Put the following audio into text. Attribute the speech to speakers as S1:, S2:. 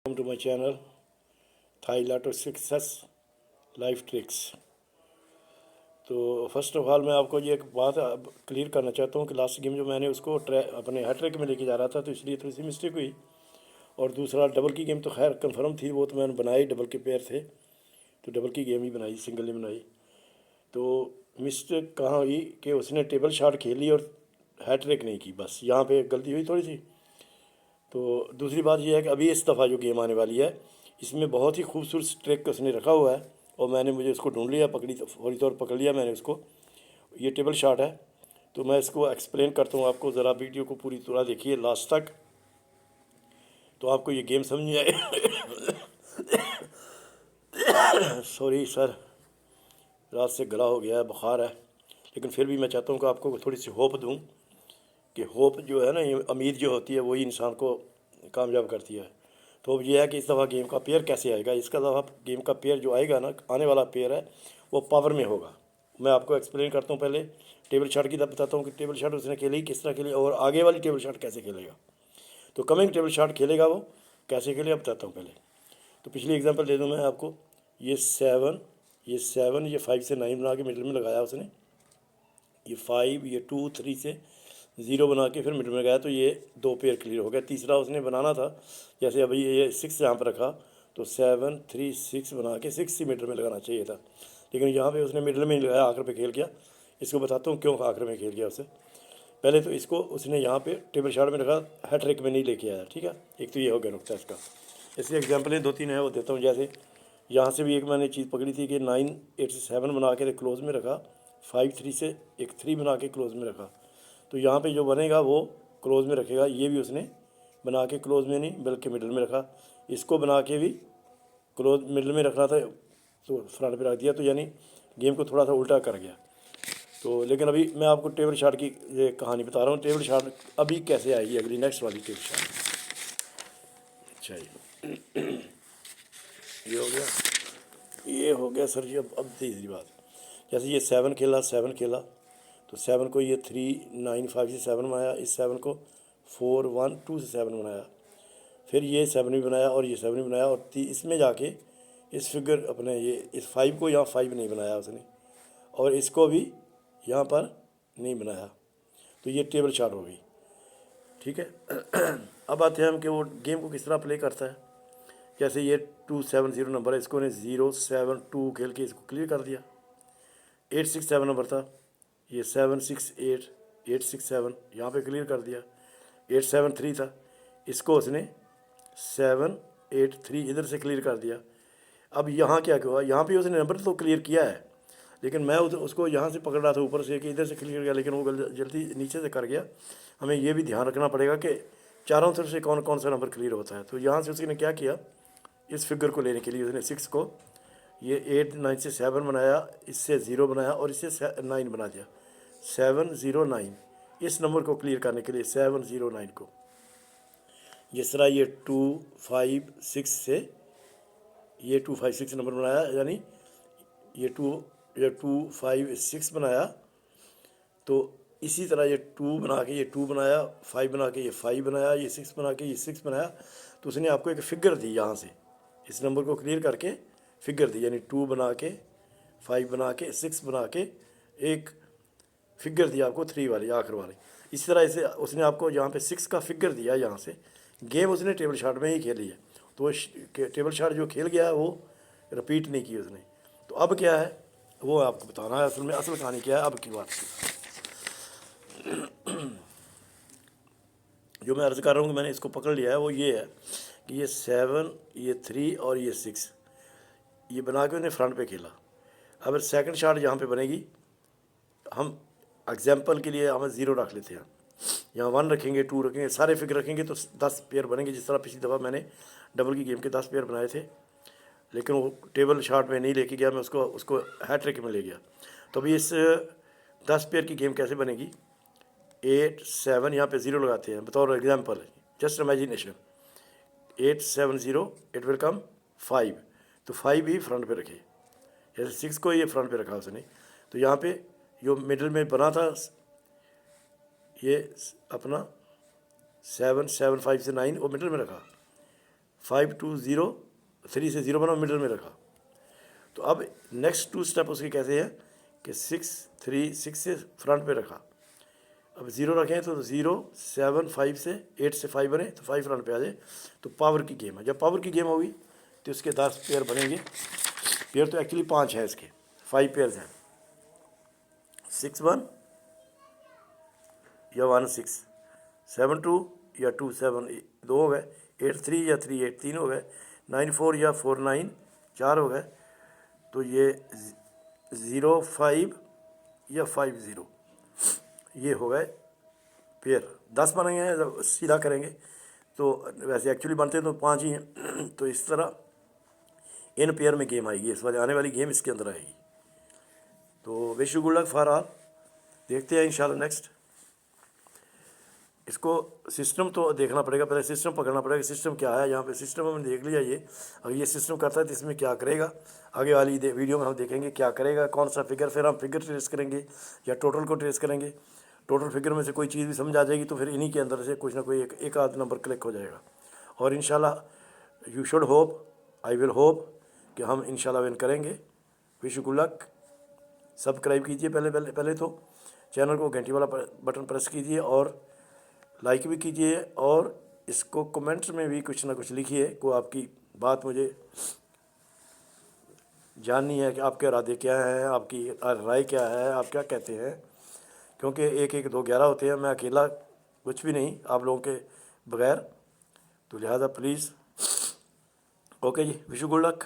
S1: Welcome to my channel Thai Lotto Success Life Tricks। तो first of all मैं आपको ये एक बात अब क्लियर करना चाहता हूँ कि लास्ट गेम जो मैंने उसको अपने हैट्रिक में लेके जा रहा था तो इसलिए थोड़ी सी मिस्टेक हुई। और दूसरा डबल की गेम तो खैर कंफर्म थी, वो तो मैंने बनाई, डबल के पेयर थे तो डबल की गेम ही बनाई, सिंगल नहीं बनाई। तो मिस्टेक कहाँ हुई कि उसने टेबल शॉट खेली और हैट्रिक नहीं की, बस यहाँ पे गलती हुई थोड़ी सी। तो दूसरी बात यह है कि अभी इस दफ़ा जो गेम आने वाली है इसमें बहुत ही खूबसूरत ट्रिक उसने रखा हुआ है और मुझे उसको ढूंढ लिया, पकड़ी तो फौरी तौर पकड़ लिया मैंने उसको। ये टेबल शॉट है तो मैं इसको एक्सप्लेन करता हूँ आपको, ज़रा वीडियो को पूरी तरह देखिए लास्ट तक तो आपको ये गेम समझ में आए। सॉरी सर, रात से गला हो गया है, बुखार है, लेकिन फिर भी मैं चाहता हूँ कि आपको थोड़ी सी होप दूँ कि होप जो है ना, ये उम्मीद जो होती है वही इंसान को कामयाब करती है। तो अब ये है कि इस दफ़ा गेम का पेयर कैसे आएगा। इसका दफ़ा गेम का पेयर जो आएगा ना, आने वाला पेयर है वो पावर में होगा। मैं आपको एक्सप्लेन करता हूँ, पहले टेबल शॉट की बताता हूँ कि टेबल शॉट उसने खेली किस तरह खेली और आगे वाली टेबल शॉट कैसे खेलेगा। तो कमिंग टेबल शॉट खेलेगा वो कैसे खेलेगा बताता हूँ पहले। तो पिछली एग्जांपल दे दूँ मैं आपको, ये 7, ये 5 से 9 बना के मिडिल में लगाया उसने, ये 5, ये 2 3 से 0 बना के फिर मिडिल में गया तो ये 2 पेयर क्लियर हो गया। तीसरा उसने बनाना था, जैसे अभी ये 6 यहाँ पर रखा तो 7 3 6 बना के 6 ही मिडिल में लगाना चाहिए था, लेकिन यहाँ पे उसने मिडिल में ही लगाया, आखिर पे खेल गया। इसको बताता हूँ क्यों आखिर में खेल गया उससे। पहले तो इसको उसने यहाँ पे टेबल शॉट में रखा, हैट्रिक में नहीं लेके आया, ठीक है। एक तो ये हो गया नुकता इसका। इसकी एग्जाम्पलें 2-3 है वो देता हूँ। जैसे यहाँ से भी एक मैंने चीज़ पकड़ी थी कि 9 8 से 7 बना के क्लोज में रखा, 5 3 से एक 3 बना के क्लोज में रखा, तो यहाँ पे जो बनेगा वो क्लोज में रखेगा। ये भी उसने बना के क्लोज में नहीं बल्कि मिडिल में रखा, इसको बना के भी क्लोज मिडिल में रखना था तो फ्रंट पे रख दिया, तो यानी गेम को थोड़ा सा उल्टा कर गया। तो लेकिन अभी मैं आपको टेबल शॉट की ये कहानी बता रहा हूँ, टेबल शॉट अभी कैसे आएगी, अगली नेक्स्ट वाली टेबल शॉट। अच्छा ये हो गया, ये हो गया सर जी। अब तीसरी बात, जैसे ये 7 खेला, 7 खेला तो 7 को ये 3 9 5 से 7 बनाया, इस 7 को 4 1 2 से 7 बनाया, फिर ये 7 भी बनाया और ये 7 भी बनाया और इसमें जाके इस फिगर अपने ये इस 5 को यहाँ 5 नहीं बनाया उसने और इसको भी यहाँ पर नहीं बनाया, तो ये टेबल शॉट हो गई, ठीक है। अब आते हैं हम कि वो गेम को किस तरह प्ले करता है। जैसे ये 270 नंबर है, इसको ने 0 7 2 खेल के इसको क्लियर कर दिया। 867 नंबर था, ये 7 6 8 8 6 7 यहाँ पे क्लियर कर दिया। 873 था, इसको उसने 7 8 3 इधर से क्लियर कर दिया। अब यहाँ क्या हुआ, यहाँ पे उसने नंबर तो क्लियर किया है, लेकिन मैं उसको यहाँ से पकड़ रहा था ऊपर से कि इधर से क्लियर किया, लेकिन वो जल्दी नीचे से कर गया। हमें ये भी ध्यान रखना पड़ेगा कि चारों तरफ से कौन कौन सा नंबर क्लियर होता है। तो यहाँ से उसने क्या किया, इस फिगर को लेने के लिए उसने 6 को ये 8 9 से 7 बनाया, इससे 0 बनाया और इससे 9 बना दिया, 7 0 9। इस नंबर को क्लियर करने के लिए 7 0 9 को जिस तरह ये 2 5 6 से ये 2 5 6 नंबर बनाया, यानी ये 2 5 6 बनाया, तो इसी तरह ये 2 बना के ये 2 बनाया, 5 बना के ये 5 बनाया, ये 6 बना के ये 6 बनाया। तो उसने आपको एक फिगर दी, यहाँ से इस नंबर को क्लियर करके फिगर दी, यानी 2 बना के 5 बना के 6 बना के एक फिगर दिया आपको 3 वाली आखिर वाली। इसी तरह इसे उसने आपको यहाँ पे 6 का फिगर दिया। यहाँ से गेम उसने टेबल शॉट में ही खेली है, तो वो टेबल शॉट जो खेल गया है वो रिपीट नहीं की उसने। तो अब क्या है वो आपको बताना है, असल में असल कहानी क्या है अब की बात की। जो मैं अर्ज़ कर रहा हूँ कि मैंने इसको पकड़ लिया है वो ये है कि ये 7 ये 3 और ये 6 ये बना के उसने फ्रंट पे खेला। अब सेकंड शॉट यहाँ पे बनेगी, हम एग्जाम्पल के लिए हमें 0 रख लेते हैं, यहाँ 1 रखेंगे 2 रखेंगे, सारे फिगर रखेंगे तो 10 पेयर बनेंगे। जिस तरह पिछली दफ़ा मैंने डबल की गेम के 10 पेयर बनाए थे, लेकिन वो टेबल शॉट में नहीं लेके गया, मैं उसको हैट्रिक में ले गया। तो अभी इस 10 पेयर की गेम कैसे बनेगी, 8 7 यहाँ पे 0 लगाते हैं बतौर example, just imagination. 8 7 0 it will come 5, तो 5 ही फ्रंट पे रखे, जैसे 6 को ये फ्रंट पे रखा उसने। तो यहाँ पे जो मिडिल में बना था ये अपना 7 7 5 से 9 वो मिडिल में रखा, 5 2 0 3 से 0 बना, मिडल में रखा। तो अब नेक्स्ट 2 स्टेप उसके कैसे है कि 6 3 6 से फ्रंट पे रखा। अब 0 रखें तो 0 7 5 से 8 से 5 बने तो 5 फ्रंट पे आ जाए। तो पावर की गेम है। जब पावर की गेम होगी तो इसके 10 पेयर बनेंगे। पेयर तो एक्चुअली 5 है, इसके 5 पेयर्स हैं। 6 1 या 1 6, 7 2 या 2 7 2 हो गए, 8 3 या 3 8 3 हो गए, 9 4 या 4 9 4 हो गए। तो ये 0 5 या 5 0 ये हो गए पेयर। 10 बनेंगे हैं जब सीधा करेंगे तो वैसे एक्चुअली बनते तो 5 ही हैं। तो इस तरह इन पेयर में गेम आएगी, इस बार आने वाली गेम इसके अंदर आएगी। तो wish you good luck for all. देखते हैं इंशाल्लाह नेक्स्ट। इसको सिस्टम तो देखना पड़ेगा, पहले सिस्टम पकड़ना पड़ेगा। सिस्टम क्या है यहाँ पे, सिस्टम हमने देख लिया। ये अगर ये सिस्टम करता है तो इसमें क्या करेगा, आगे वाली वीडियो में हम देखेंगे क्या करेगा, कौन सा फिगर। फिर हम फिगर ट्रेस करेंगे या टोटल को ट्रेस करेंगे। टोटल फिगर में से कोई चीज़ भी समझ आ जाएगी तो फिर इन्हीं के अंदर से कुछ ना कोई एक आध नंबर क्लिक हो जाएगा। और इंशाल्लाह you should hope, I will hope कि हम इंशाल्लाह विन करेंगे। Wish you good luck. Subscribe कीजिए पहले तो चैनल को, घंटी वाला बटन प्रेस कीजिए और लाइक भी कीजिए। और इसको कमेंट्स में भी कुछ ना कुछ लिखिए, को आपकी बात मुझे जाननी है कि आपके इरादे क्या हैं, आपकी राय क्या है, आप क्या कहते हैं। क्योंकि 1 1 2 11 होते हैं, मैं अकेला कुछ भी नहीं आप लोगों के बगैर। तो लिहाजा प्लीज़, ओके जी, विश यू गुड लक।